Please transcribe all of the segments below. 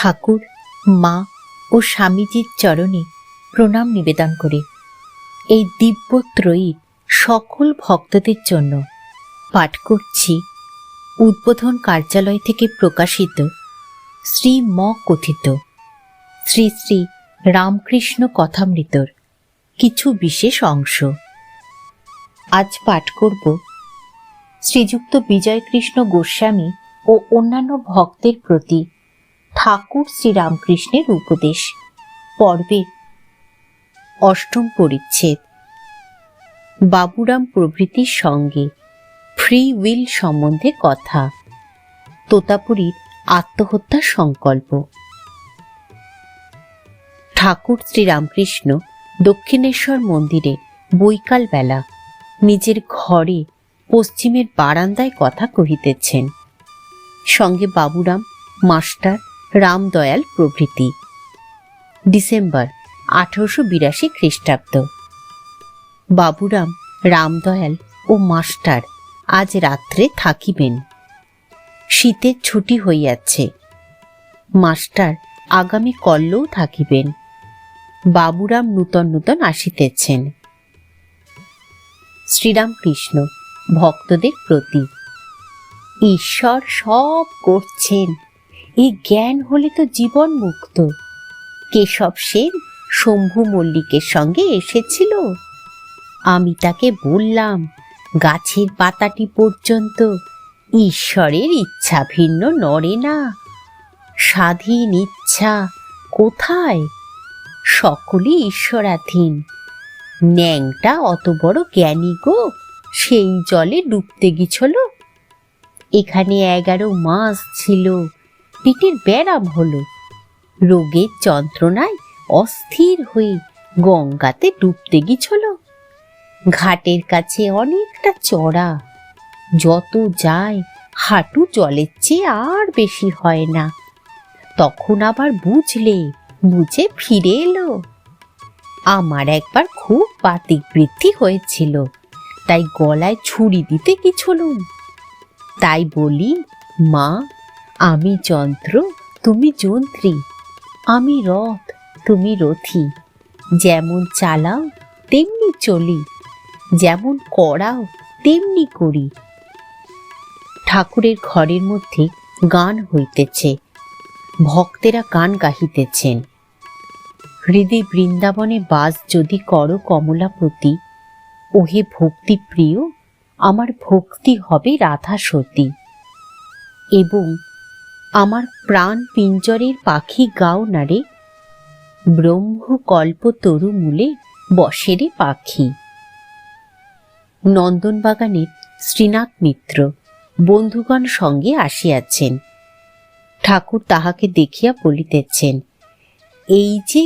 ঠাকুর, মা ও স্বামীজির চরণে প্রণাম নিবেদন করে এই দিব্যত্রয়ীর সকল ভক্তদের জন্য পাঠ করছি উদ্বোধন কার্যালয় থেকে প্রকাশিত শ্রী ম কথিত শ্রী শ্রী রামকৃষ্ণ কথামৃতর কিছু বিশেষ অংশ। আজ পাঠ করব শ্রীযুক্ত বিজয়কৃষ্ণ গোস্বামী ও অন্যান্য ভক্তের প্রতি ঠাকুর শ্রীরামকৃষ্ণের উপদেশ পর্বের অষ্টম পরিচ্ছেদ, বাবুরাম প্রভৃতির সঙ্গে ফ্রি উইল সম্বন্ধে কথা, তোতাপুরীর আত্মহত্যার সংকল্প। ঠাকুর শ্রীরামকৃষ্ণ দক্ষিণেশ্বর মন্দিরে বৈকাল বেলা নিজের ঘরে পশ্চিমের বারান্দায় কথা কহিতেছেন, সঙ্গে বাবুরাম, মাস্টার, রামদয়াল প্রভৃতি। ডিসেম্বর 1882 খ্রিস্টাব্দ। বাবুরাম, রামদয়াল ও মাস্টার আজ রাত্রে থাকিবেন। শীতের ছুটি হইয়াছে। মাস্টার আগামী কল্যও থাকিবেন। বাবুরাম নূতন নূতন আসিতেছেন। শ্রীরামকৃষ্ণ ভক্তদের প্রতি: ঈশ্বর সব করছেন, এই জ্ঞান হলে তো জীবন মুক্ত। কেশব সেন শম্ভু মল্লিকের সঙ্গে এসেছিল। আমি তাকে বললাম, গাছের পাতাটি পর্যন্ত ঈশ্বরের ইচ্ছা ভিন্ন নড়ে না। স্বাধীন ইচ্ছা কোথায়? সকলই ঈশ্বরাধীন। ন্যাংটা অত বড় জ্ঞানী গো, সেই জলে ডুবতে গিয়েছিল। এখানে 11 মাস ছিল, পেটের ব্যারাম হলো। রোগের যন্ত্রণায় অস্থির হয়ে গঙ্গাতে ডুবতে গিয়েছিল। ঘাটের কাছে অনেকটা চড়া, যত যায় হাঁটু জলের চেয়ে আর বেশি হয় না। তখন আবার বুঝে ফিরে এলো। আমার একবার খুব বাতিক বৃদ্ধি হয়েছিল, তাই গলায় ছুরি দিতে গেছিলুম। তাই বলি, মা, আমি যন্ত্র, তুমি যন্ত্রী। আমি রথ, তুমি রথী। যেমন চালাও তেমনি চলি, যেমন করাও তেমনি করি। ঠাকুরের ঘরের মধ্যে গান হইতেছে, ভক্তেরা গান গাহিতেছেন। হৃদয় বৃন্দাবনে বাস যদি করো কমলাপতি, ওহে ভক্তি প্রিয়, আমার ভক্তি হবে রাধা সতী। এবং আমার প্রাণ পিঞ্জরের পাখি গাও না রে, ব্রহ্মকল্প তরু মূলে বসেরে পাখি। নন্দনবাগানের শ্রীনাথ মিত্র বন্ধুগণ সঙ্গে আসিয়াছেন। ঠাকুর তাহাকে দেখিয়া বলিতেছেন, এই যে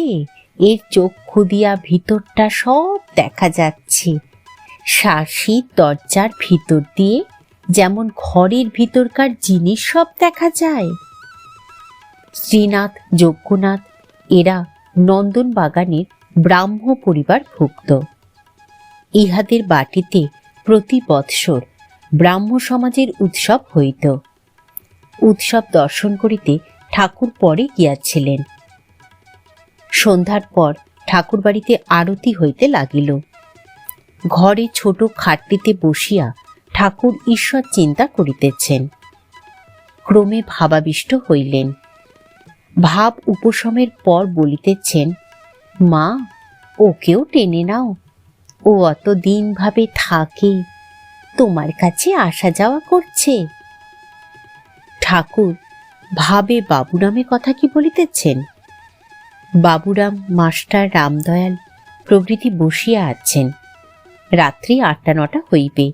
এর চক্ষু দিয়া ভিতরটা সব দেখা যাচ্ছে। শাসির দরজার ভিতর দিয়ে যেমন ঘরের ভিতরকার জিনিস সব দেখা যায়। শ্রীনাথ, যজ্ঞনাথ এরা নন্দনবাগানের ব্রাহ্ম পরিবার ভুক্ত। ইহাদের বাটিতে প্রতি বৎসর ব্রাহ্ম সমাজের উৎসব হইত। উৎসব দর্শন করিতে ঠাকুর পরে গিয়াছিলেন। সন্ধ্যার পর ঠাকুর বাড়িতে আরতি হইতে লাগিল। ঘরে ছোট খাটটিতে বসিয়া ঠাকুর ঈশ্বর চিন্তা করিতেছেন। ক্রমে ভাবাবিষ্ট হইলেন। ভাব উপশমের পর বলিতেছেন, মা, ওকেও টেনে নাও। ও অত দিন ভাবে থাকে, তোমার কাছে আসা যাওয়া করছে। ঠাকুর ভাবে বাবুরামের কথা কি বলিতেছেন। বাবুরাম, মাস্টার, রামদয়াল প্রভৃতি বসিয়া আছেন। রাত্রি 8-9 হইবে।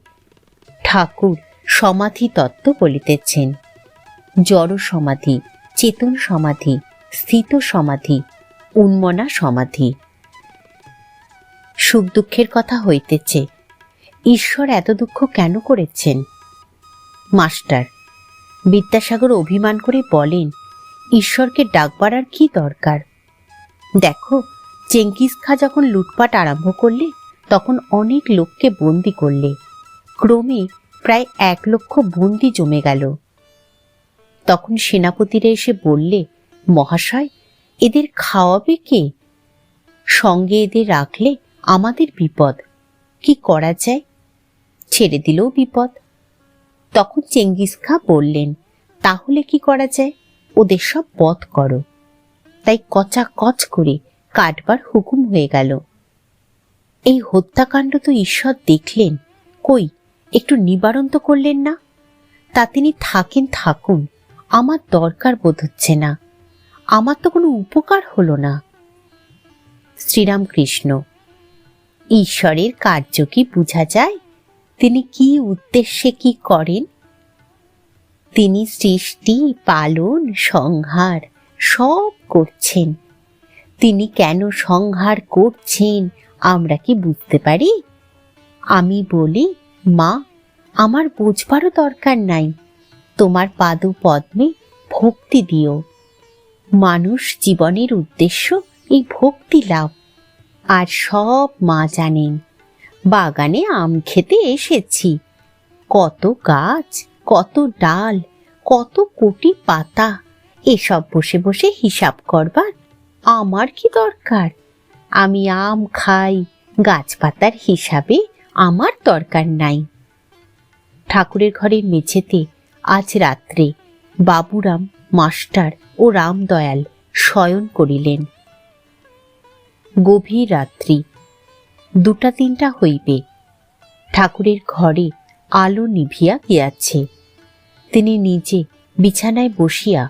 ঠাকুর সমাধি তত্ত্ব বলিতেছেন। জড় সমাধি, চেতন সমাধি, স্থিত সমাধি, উন্মনা সমাধি। সুখ দুঃখের কথা হইতেছে। ঈশ্বর এত দুঃখ কেন করেছেন? মাস্টার: বিদ্যাসাগর অভিমান করে বলেন, ঈশ্বরকে ডাকবার আর কি দরকার? দেখো, চেঙ্গিস খা যখন লুটপাট আরম্ভ করলে, তখন অনেক লোককে বন্দি করলে। ক্রমে প্রায় 1 লক্ষ বন্দি জমে গেল। তখন সেনাপতিরা এসে বললে, মহাশয়, এদের খাওয়াবে কে? সঙ্গে এদের রাখলে আমাদের বিপদ। কি করা যায়? ছেড়ে দিলেও বিপদ। তখন চেঙ্গিস খাঁ বললেন, তাহলে কি করা যায়? ওদের সব বধ করো। তাই কচাকচ করে কাটবার হুকুম হয়ে গেল। এই হত্যাকাণ্ড তো ঈশ্বর দেখলেন, কই একটু নিবারণ তো করলেন না। তা তিনি থাকুন, আমার দরকার বোধ হচ্ছে না, আমার তো কোনো উপকার হলো না। শ্রীরামকৃষ্ণ, ঈশ্বরের কার্য কি বোঝা যায়? তিনি কি উদ্দেশ্যে কি করেন? তিনি সৃষ্টি, পালন, সংহার সব করছেন। তিনি কেন সংহার করছেন আমরা কি বুঝতে পারি? আমি বলি, মা, আমার বুঝবারও দরকার নাই, তোমার পাদপদ্মে ভক্তি দিও। মানুষ জীবনের উদ্দেশ্য এই ভক্তি লাভ। আর সব মা জানেন। বাগানে আম খেতে এসেছি, কত গাছ, কত ডাল, কত কোটি পাতা, এসব বসে বসে হিসাব করবার আমার কি দরকার? আমি আম খাই, গাছপাতার হিসাবে আমার দরকার নাই। ঠাকুরের ঘরের মেঝেতে আজ রাত্রে বাবুরাম, মাস্টার ও রামদয়াল শয়ন করিলেন। গভীর রাত্রি, 2-3 হইবে। ঠাকুরের ঘরে আলো নিভিয়া গিয়াছে। তিনি নিজে বিছানায় বসিয়া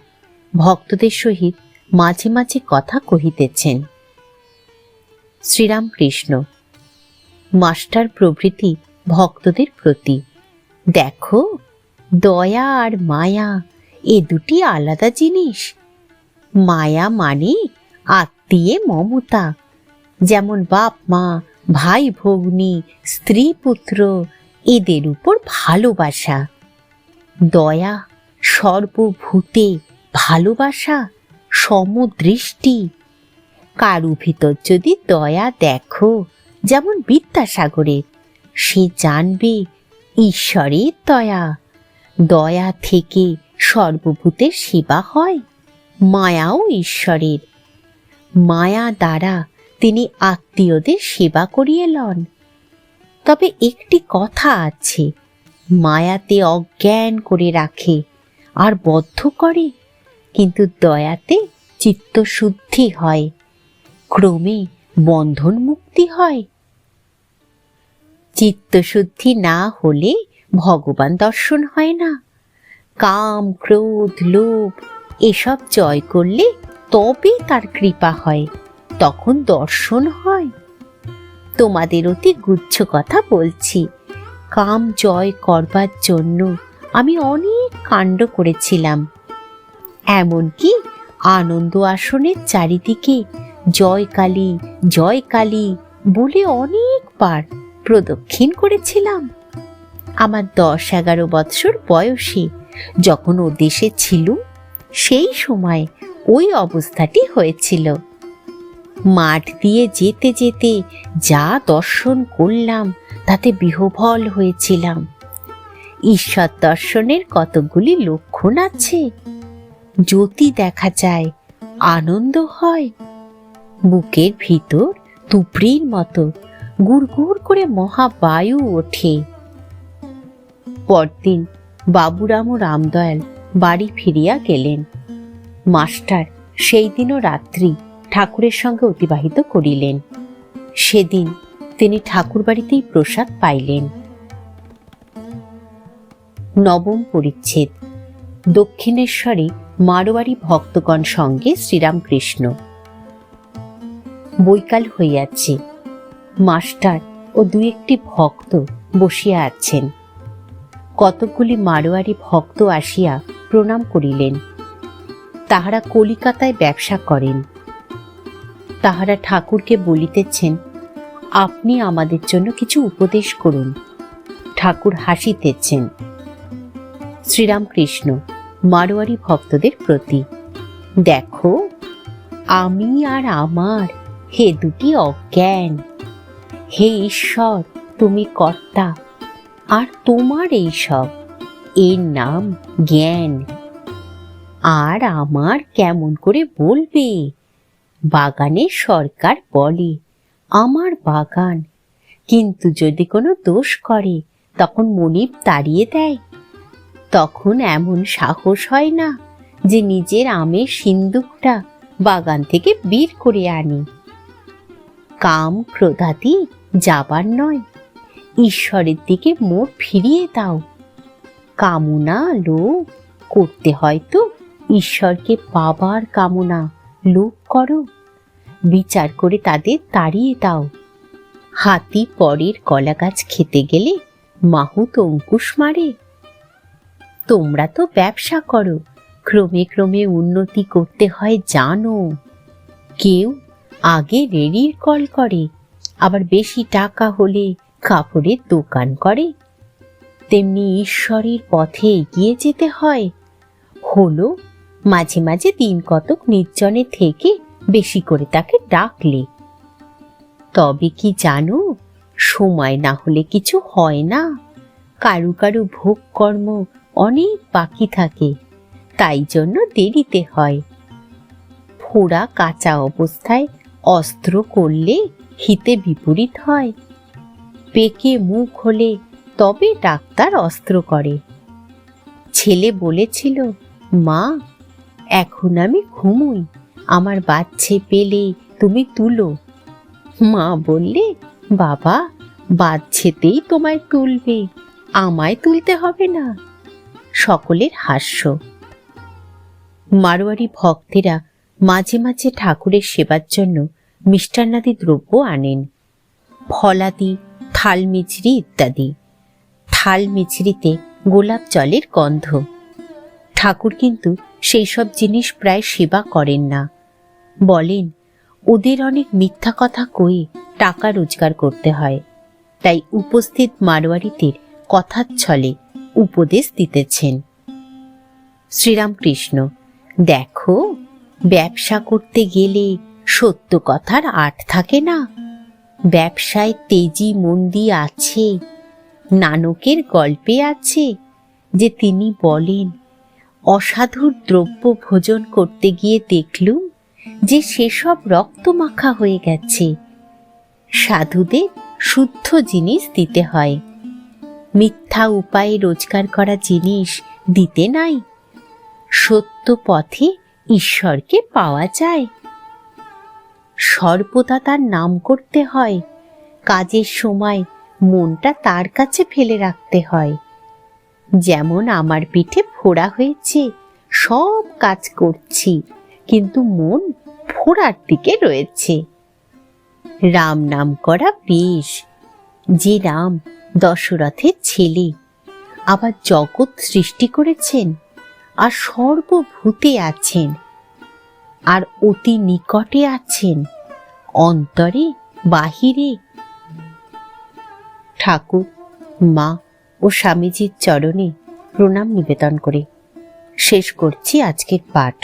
ভক্তদের সহিত মাঝে মাঝে কথা কহিতেছেন। শ্রীরামকৃষ্ণ, মাস্টার প্রভৃতি ভক্তদের প্রতি, দেখো, দয়া আর মায়া এ দুটি আলাদা জিনিস। মায়া মানে আত্মীয়ে মমতা, যেমন বাপ মা, ভাই ভগ্নী, স্ত্রী পুত্র এদের উপর ভালোবাসা। দয়া সর্বভূতে ভালোবাসা, সমদৃষ্টি। কারু ভিতর যদি দয়া দেখো, যেমন বিদ্যাসাগরের, সে জানবে ঈশ্বরের দয়া। দয়া থেকে সর্বভূতের সেবা হয়। মায়াও ঈশ্বরের। মায়া দ্বারা তিনি আত্মীয়দের সেবা করিয়ে লন। তবে একটি কথা আছে, মায়াতে অজ্ঞান করে রাখে আর বদ্ধ করে, কিন্তু দয়াতে চিত্তশুদ্ধি হয়, ক্রমে বন্ধন মুক্তি হয়। চিত্তশুদ্ধি না হলে ভগবান দর্শন হয় না। কাম, ক্রোধ, লোভ এসব জয় করলে তবে তার কৃপা হয়, তখন দর্শন হয়। তোমাদের অতি গুচ্ছ কথা বলছি। কাম জয় করবার জন্য আমি অনেক কাণ্ড করেছিলাম। এমনকি আনন্দ আসনের চারিদিকে জয় কালী, জয় কালী বলে অনেকবার প্রদক্ষিণ করেছিলাম। আমার 10-11 বৎসর বয়সে যখন ও দেশে ছিলুম, সেই সময় ওই অবস্থাটি হয়েছিল। মাঠ দিয়ে যেতে যেতে যা দর্শন করলাম তাতে বিহ্বল হয়েছিলাম। ঈশ্বর দর্শনের কতগুলি লক্ষণ আছে। জ্যোতি দেখা যায়, আনন্দ হয়, বুকের ভিতর তুপড়ির মতো গুড়গুড় করে মহাবায়ু ওঠে। পরদিন বাবুরাম ও রামদয়াল বাড়ি ফিরিয়া গেলেন। মাস্টার সেই দিনও রাত্রি ঠাকুরের সঙ্গে অতিবাহিত করিলেন। সেদিন তিনি ঠাকুর বাড়িতেই প্রসাদ পাইলেন। 9ম পরিচ্ছেদ। দক্ষিণেশ্বরে মারোয়ারি ভক্তগণ সঙ্গে শ্রীরামকৃষ্ণ। বৈকাল হইয়াছে। মাস্টার ও 2-1টি ভক্ত বসিয়া আছেন। কতকগুলি মারোয়ারি ভক্ত আসিয়া প্রণাম করিলেন। তাহারা কলিকাতায় ব্যবসা করেন। তাহারা ঠাকুরকে বলিতেছেন, আপনি আমাদের জন্য কিছু উপদেশ করুন। ঠাকুর হাসিতেছেন। শ্রীরামকৃষ্ণ মারোয়ারি ভক্তদের প্রতি, দেখো, আমি আর আমার হে দুটি অজ্ঞান। হে ঈশ্বর, তুমি কর্তা, আর তোমার এই সব, এর নাম জ্ঞান। আর আমার কেমন করে বলবে? বাগানের সরকার বলে আমার বাগান, কিন্তু যদি কোনো দোষ করে তখন মনিব তাড়িয়ে দেয়। তখন এমন সাহস হয় না যে নিজের আমের সিন্দুকটা বাগান থেকে বের করে আনি। কাম ক্রোধাদি যাবার নয়, ঈশ্বরের দিকে মুখ ফিরিয়ে দাও। কামনা লোভ করতে হয়তো ঈশ্বরকে পাবার কামনা লোভ করো, বিচার করে তাদের তাড়িয়ে দাও। হাতি পরের কলা গাছ খেতে গেলে মাহুত অঙ্কুশ মারে। তোমরা তো ব্যবসা করো, ক্রমে ক্রমে উন্নতি করতে হয় জানো। কেউ আগে রেড়ির কল করে, আবার বেশি টাকা হলে কাপড়ের দোকান করে। তেমনি ঈশ্বরের পথে এগিয়ে যেতে হয়। হলো মাঝে মাঝে দিন কতক নির্জনে থেকে বেশি করে তাকে ডাকলে। তবে কি জানো, সময় না হলে কিছু হয় না। কারু কারু ভোগ কর্ম অনেক বাকি থাকে, তাই জন্য দেরিতে হয়। ফোড়া কাঁচা অবস্থায় অস্ত্র করলে হিতে বিপরীত হয়। পেকে মুখ হলে তবে ডাক্তার অস্ত্র করে। ছেলে বলেছিল, মা এখন আমি ঘুমোই, আমার বাচ্চে পেলে তুমি তুলো। মা বললে, বাবা বাচ্চেতেই তোমায় তুলবে, আমায় তুলতে হবে না। সকলের হাস্য। মারোয়ারি ভক্তেরা মাঝে মাঝে ঠাকুরের সেবার জন্য মিষ্টান্নাদি দ্রব্য আনেন, ফলাদি, থাল মিছরি ইত্যাদি। থাল মিছরিতে গোলাপ জলের গন্ধ। ঠাকুর কিন্তু সেই সব জিনিস প্রায় সেবা করেন না। বলেন ওদের অনেক মিথ্যা কথা কয়ে টাকা রোজগার করতে হয়, তাই উপস্থিত মারোয়ারিদের কথার ছলে উপদেশ দিতেছেন। শ্রীরামকৃষ্ণ, দেখো ব্যবসা করতে গেলে সত্য কথার আট থাকে না। ব্যবসায় তেজি মন্দি আছে। নানকের গল্পে আছে যে তিনি বলেন, অসাধুর দ্রব্য ভোজন করতে গিয়ে দেখলুম যে সেসব রক্ত মাখা হয়ে গেছে। সাধুদের শুদ্ধ জিনিস দিতে হয়, মিথ্যা উপায়ে রোজগার করা জিনিস দিতে নাই। সত্য পথে ঈশ্বরকে পাওয়া যায়। সর্বদা তার নাম করতে হয়, কাজের সময় মনটা তার কাছে ফেলে রাখতে হয়। যেমন আমার পিঠে ফোড়া হয়েছে, সব কাজ করছি, কিন্তু মন ফোড়ার দিকে রয়েছে। রাম নাম করা বেশ, যে রাম দশরথের ছেলে, আবার জগৎ সৃষ্টি করেছেন, আর সর্বভূতে আছেন, আর অতি নিকটে আছেন, অন্তরে বাহিরে। ঠাকুর, মা ও স্বামীজির চরণে প্রণাম নিবেদন করে শেষ করছি আজকের পাঠ।